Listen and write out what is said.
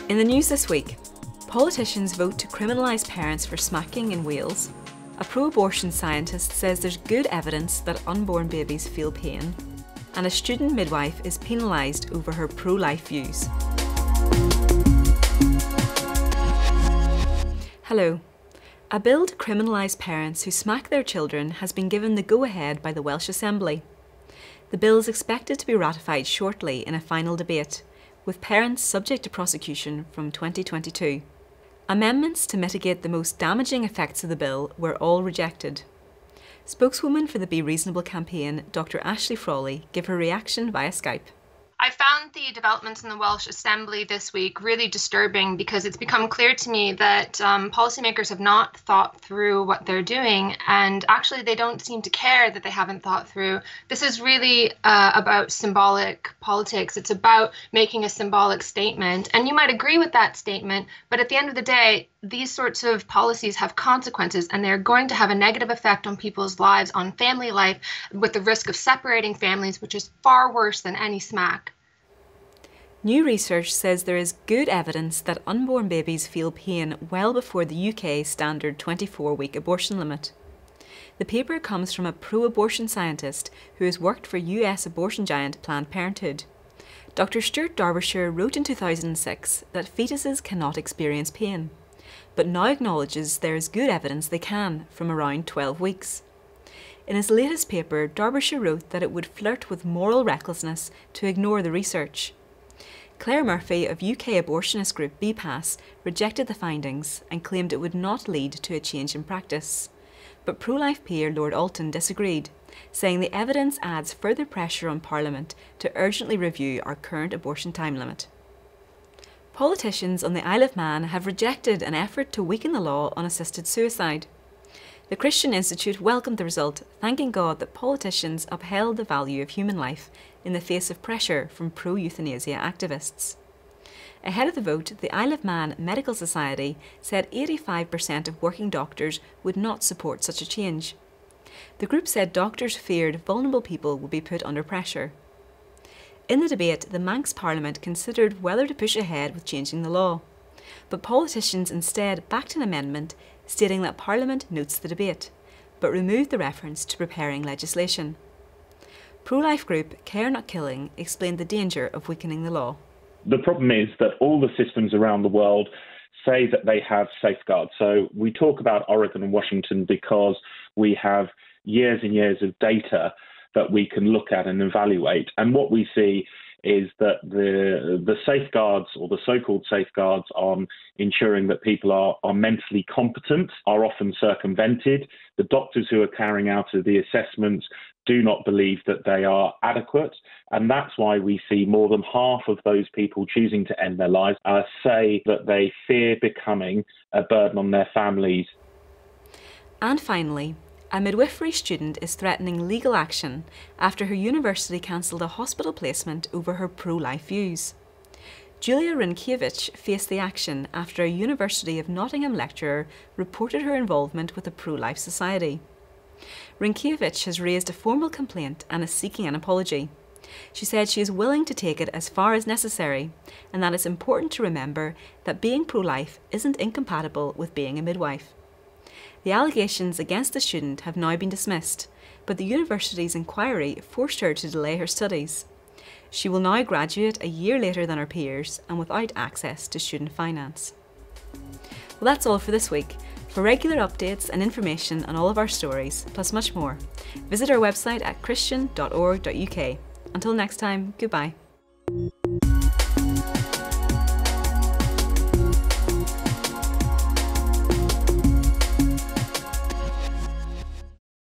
In the news this week, politicians vote to criminalise parents for smacking in Wales. A pro-abortion scientist says there's good evidence that unborn babies feel pain. And a student midwife is penalised over her pro-life views. Hello. A bill to criminalise parents who smack their children has been given the go-ahead by the Welsh Assembly. The bill is expected to be ratified shortly in a final debate, with parents subject to prosecution from 2022. Amendments to mitigate the most damaging effects of the bill were all rejected. Spokeswoman for the Be Reasonable campaign, Dr. Ashley Frawley, gave her reaction via Skype. I found the developments in the Welsh Assembly this week really disturbing because it's become clear to me that policymakers have not thought through what they're doing, and actually they don't seem to care that they haven't thought through. This is really about symbolic politics. It's about making a symbolic statement, and you might agree with that statement, but at the end of the day, these sorts of policies have consequences, and they're going to have a negative effect on people's lives, on family life, with the risk of separating families, which is far worse than any smack. New research says there is good evidence that unborn babies feel pain well before the UK standard 24-week abortion limit. The paper comes from a pro-abortion scientist who has worked for US abortion giant Planned Parenthood. Dr. Stuart Derbyshire wrote in 2006 that fetuses cannot experience pain, but now acknowledges there is good evidence they can from around 12 weeks. In his latest paper, Derbyshire wrote that it would flirt with moral recklessness to ignore the research. Claire Murphy of UK abortionist group BPAS rejected the findings and claimed it would not lead to a change in practice. But pro-life peer Lord Alton disagreed, saying the evidence adds further pressure on Parliament to urgently review our current abortion time limit. Politicians on the Isle of Man have rejected an effort to weaken the law on assisted suicide. The Christian Institute welcomed the result, thanking God that politicians upheld the value of human life in the face of pressure from pro-euthanasia activists. Ahead of the vote, the Isle of Man Medical Society said 85% of working doctors would not support such a change. The group said doctors feared vulnerable people would be put under pressure. In the debate, the Manx Parliament considered whether to push ahead with changing the law, but politicians instead backed an amendment stating that Parliament notes the debate, but removed the reference to preparing legislation. Pro-life group Care Not Killing explained the danger of weakening the law. The problem is that all the systems around the world say that they have safeguards. So we talk about Oregon and Washington because we have years and years of data that we can look at and evaluate. And what we see is that the safeguards, or the so-called safeguards, on ensuring that people are mentally competent are often circumvented. The doctors who are carrying out the assessments do not believe that they are adequate, and that's why we see more than half of those people choosing to end their lives say that they fear becoming a burden on their families. And finally, a midwifery student is threatening legal action after her university cancelled a hospital placement over her pro-life views. Julia Rynkiewicz faced the action after a University of Nottingham lecturer reported her involvement with a pro-life society. Rynkiewicz has raised a formal complaint and is seeking an apology. She said she is willing to take it as far as necessary, and that it's important to remember that being pro-life isn't incompatible with being a midwife. The allegations against the student have now been dismissed, but the university's inquiry forced her to delay her studies. She will now graduate a year later than her peers and without access to student finance. Well, that's all for this week. For regular updates and information on all of our stories, plus much more, visit our website at christian.org.uk. Until next time, goodbye.